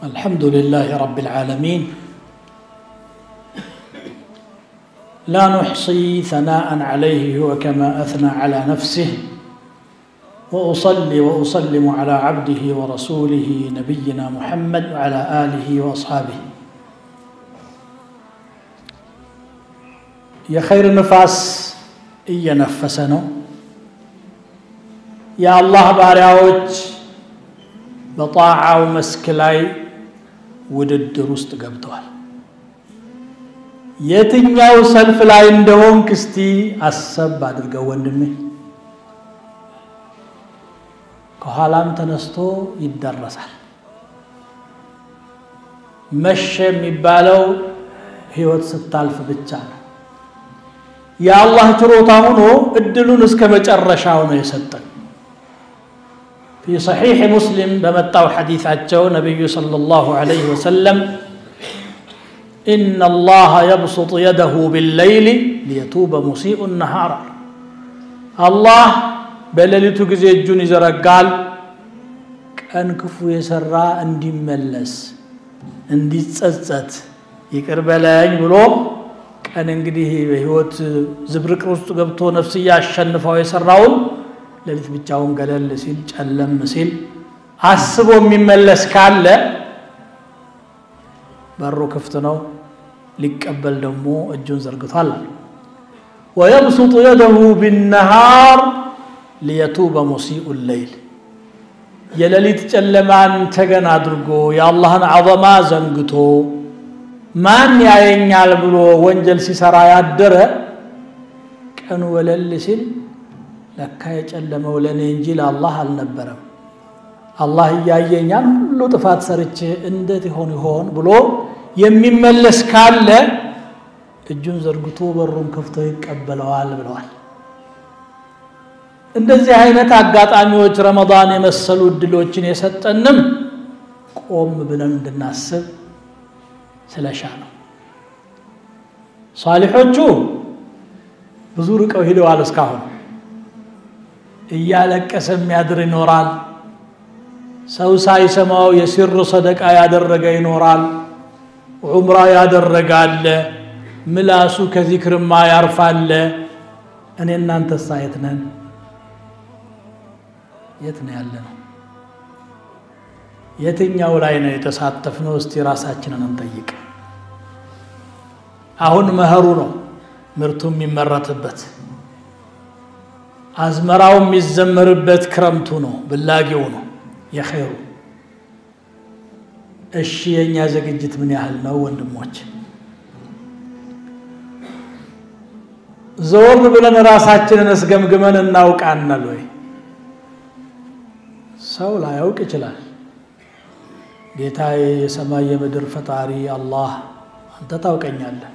الحمد لله رب العالمين لا نحصي ثناء عليه هو كما أثنى على نفسه وأصلي وأسلم على عبده ورسوله نبينا محمد وعلى آله وأصحابه يا خير النفاس ينفسنا يا الله بارياوج بطاعة ومسكلاي ውድድር ውስጥ ገብተዋል የትኛው ሰልፍ ላይ እንደሆንክ እስቲ አሰብ አድርገው ወንድሜ ከኋላም ተነስቶ ይደረሳል መሸ የሚባለው ህይወት ስታልፍ ብቻ ነው የአላህ ችሮታ ሆኖ እድሉን እስከ መጨረሻው ነው የሰጠን في صحيح مسلم بمتاو حديثاتቸው نبي صلى الله عليه وسلم إن الله يبسط يده بالليل ليتوب مسيء النهار الله በሌሊቱ ጊዜ እጁን ይዘረጋል ቀን ክፉ የሰራ እንዲመለስ እንዲጸጸት ይቅር በለኝ ብሎ ቀን እንግዲህ በህይወት ዝብርቅ ውስጥ ገብቶ ነፍስያ አሸንፈው የሰራውን ለሊት ብቻውን ገለል ሲል ጨለም ሲል አስቦ የሚመለስ ካለ በሩ ክፍት ነው ሊቀበል ደግሞ እጁን ዘርግቷል ويبسط يده بالنهار ليتوب مسيء الليل የሌሊት ጨለማን ተገና አድርጎ የአላህን አዘማ ዘንግቶ ማን ያየኛል ብሎ ወንጀል ሲሰራ ያደረ ቀኑ ወለል ሲል ለካ የጨለመው ለኔ እንጂ ለአላህ አልነበረም አላህ ያየኛል ሁሉ ጥፋት ሰርቼ እንዴት ይሆን ብሎ የሚመለስ ካለ እጁን ዘርግቶ በሩን ከፍቶ ይቀበለዋል ብለዋል እንደዚህ አይነት አጋጣሚዎች ረመዳን የመሰሉ ድሎችን የሰጠንም ቆም ብለን እንድናስብ ስለሻ ነው ሷሊሖቹ ብዙ ርቀው ሄደዋል እስካሁን እያለቀሰ የሚያድር ይኖራል ሰው ሳይሰማው የሲር ሰደቃ ያደረገ ይኖራል ዑምራ ያደረጋል ምላሱ ከዚክርማ ያርፋል እኔ እናንተ ሳይት ነን የት ነው ያለነው የትኛው ላይ ነው የተሳተፍነው እስቲ ራሳችንን እንጠይቅ አሁን መኸሩ ነው ምርቱ የሚመረትበት አዝመራው የሚዘመርበት ክረምቱ ነው ብላጊው ነው የኸይሩ እሺ የኛ ዝግጅት ምን ያህል ነው ወንድሞች ዞር ብለን ራሳችንን እስገምግመን እናውቃናል ወይ ሰው ላይ ያውቅ ይችላል ጌታዬ የሰማይ የምድር ፈጣሪ አላህ አንተ ታውቀኛለህ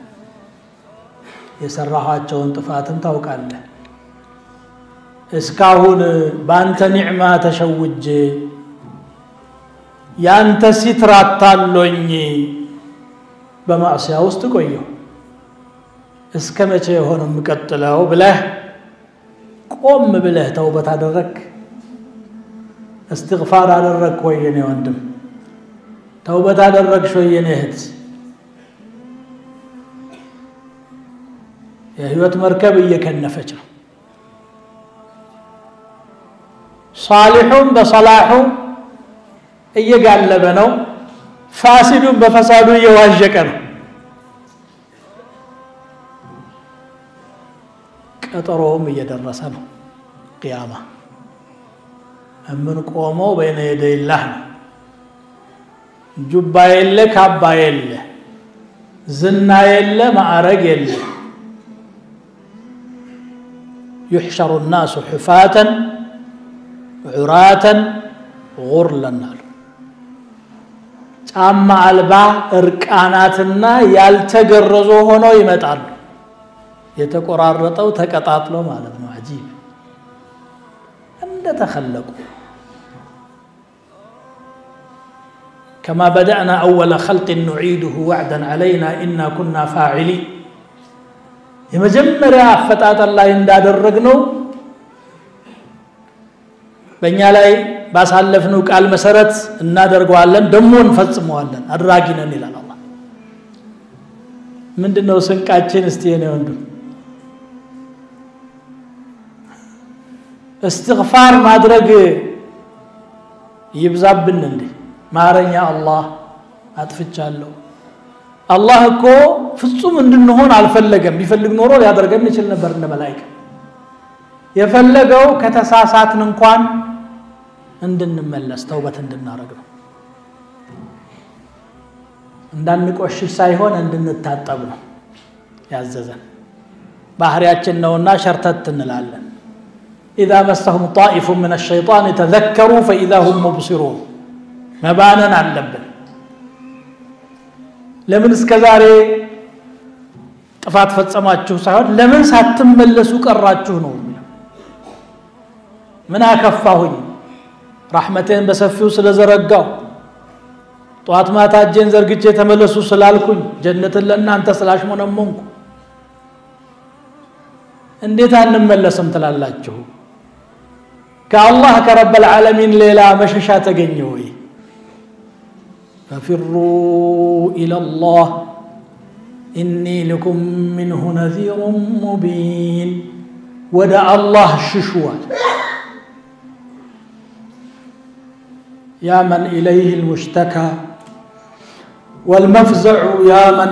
የሰራሃቸውን ጥፋትን ታውቃለህ እስካሁን ባንተ ኒዕማ ተሸውጄ ያንተ ሲትራታሎኝ በማዕሲያ ውስጥ ቆየሁ እስከ መቼ ሆነ የምቀጥለው ብለህ ቆም ብለህ ተውበት አደረክ استغفار አደረክ ወይ የኔ ወንድም ተውበት አደረክሽ ወይ የኔ እህት የህይወት መርከብ እየከነፈች ነው صالحون بصلاحه እየጋለበ ነው ፋሲዱን በፈሳዱ እየዋዠቀ ነው ቀጠሮም እየደረሰ ነው ቂያማ እምን ቆመው በእነ የደይላህ ጁባ የለ ካባ የለ ዝና የለ ማዕረግ የለ يحشر الناس حفاة عراة غرلا ጫማ አልባ እርቃናትና ያልተገረዙ ሆነው ይመጣሉ የተቆራረጠው ተቀጣጥሎ ማለት ነው አጂብ እንደ ተخلቁ كما بدأنا أول خلق نعيده وعدا علينا إنا كنا فاعلين የመጀመሪያ አፈጣጠር ላይ እንዳደረግነው በእኛ ላይ ባሳለፍነው ቃል መሰረት እናደርገዋለን ደሞ እንፈጽመዋለን አድራጊ ነን ይላል አላህ ምንድነው ስንቃችን እስቲ የኔ ወንዱ استغفار ማድረግ ይብዛብን እንዴ ማረኛ አላህ አጥፍቻለሁ አላህ እኮ ፍጹም እንድንሆን አልፈለገም ቢፈልግ ኖሮ ያደርገን ይችላል ነበር እንደ መላእክት የፈለገው ከተሳሳትን እንኳን እንድንመለስ ተውበት እንድናረግ ነው እንዳንቆሽሽ ሳይሆን እንድንታጠብ ነው ያዘዘን ባህሪያችን ነውና ሸርተት እንላለን إذا مسهم طائف من الشيطان تذكروا فإذا هم مبصرون مبانا علبن لمن اسكزاري ጥፋት ፈጸማችሁ ሳይሆን ለምን ሳትመለሱ ቀራችሁ ነው ምን አከፋሁኝ ረህመቴን በሰፊው ስለዘረጋው ጧት ማታ እጄን ዘርግቼ ተመለሱ ስላልኩኝ ጀነትን ለእናንተ ስላሽሞነሞንኩ እንዴት አንመለስም ትላላችሁ كالله كرب العالمين ليلا مششا تغنيوي ففروا إلى الله إني لكم منه نذير مبين ودع الله ششوات يا من إليه المشتكى والمفزع يا من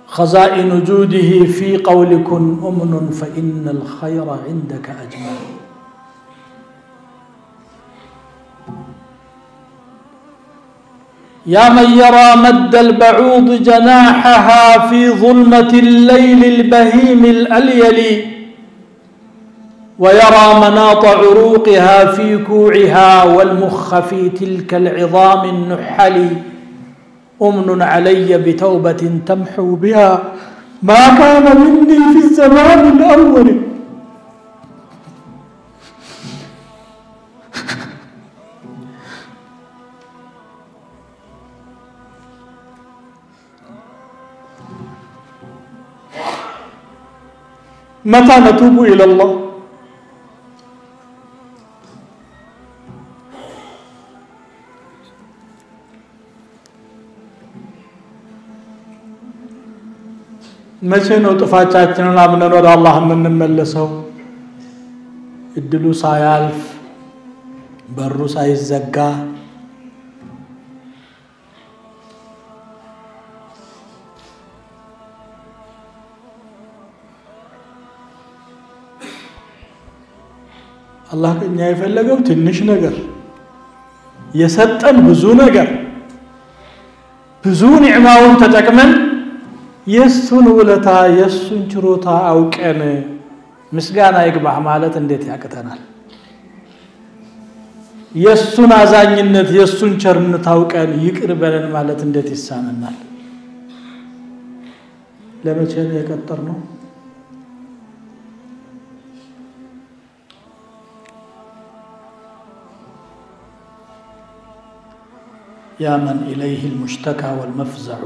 خزائن جوده في قولكم أمن فإن الخير عندك أجمل يا من يرى مد البعوض جناحها في ظلمة الليل البهيم الأليل ويرى مناط عروقها في كوعها والمخ في تلك العظام النحل أمن علي بتوبة تمحو بها ما كان مني في الزمان الأول متى نتوب إلى الله መቼ ነው ጥፋታችንን አምነን ወደ አላህ የምንመለሰው እድሉ ሳያልፍ በሩ ሳይዘጋ አላህ ከኛ የፈለገው ትንሽ ነገር የሰጠን ብዙ ነገር ብዙ ኒዕማውን ተጠቅመን የሱን ውለታ የሱን ችሮታ አውቀን ምስጋና ይግባህ ማለት እንዴት ያቅተናል የሱን አዛኝነት የሱን ቸርነት አውቀን ይቅር በለን ማለት እንዴት ይሳነናል ለመቼ ነው የቀጠርነው يا من إليه المشتكى والمفزع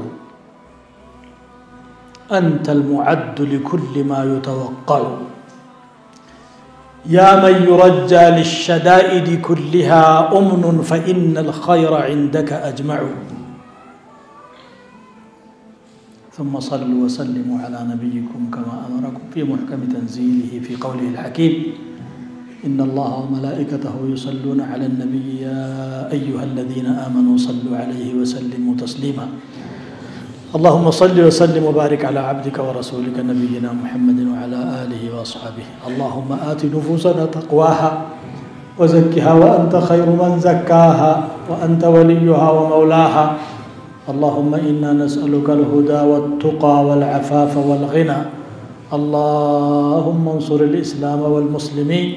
أنت المعد لكل ما يتوقع يا من يرجى للشدائد كلها أمن فإن الخير عندك أجمع ثم صلوا وسلموا على نبيكم كما أمركم في محكم تنزيله في قوله الحكيم إن الله وملائكته يصلون على النبي يا أيها الذين آمنوا صلوا عليه وسلموا تسليما اللهم صل وسلم وبارك على عبدك ورسولك نبينا محمد وعلى آله وأصحابه اللهم آت نفوسنا تقواها وزكها وأنت خير من زكاها وأنت وليها ومولاها اللهم إنا نسألك الهدى والتقى والعفاف والغنى اللهم انصر الإسلام والمسلمين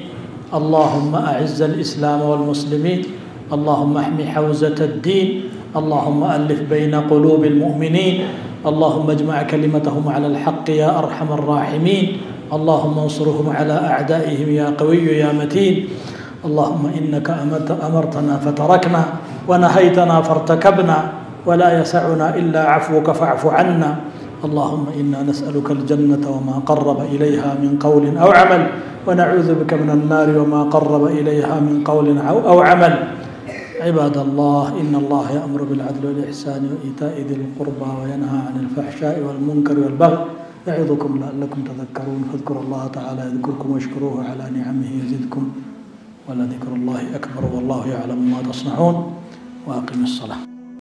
اللهم أعز الإسلام والمسلمين اللهم احمي حوزة الدين اللهم ألف بين قلوب المؤمنين اللهم اجمع كلمتهم على الحق يا أرحم الراحمين اللهم انصرهم على أعدائهم يا قوي يا متين اللهم إنك أمرتنا فتركنا ونهيتنا فارتكبنا ولا يسعنا إلا عفوك فاعف عنا اللهم إنا نسألك الجنة وما قرب إليها من قول أو عمل ونعوذ بك من النار وما قرب إليها من قول أو عمل. عباد الله، إن الله يأمر بالعدل والإحسان وإيتاء ذي القربى وينهى عن الفحشاء والمنكر والبغي يعظكم لعلكم تذكرون. فاذكروا الله تعالى يذكركم واشكروه على نعمه يزدكم ولذكر الله أكبر والله يعلم ما تصنعون. وأقم الصلاة.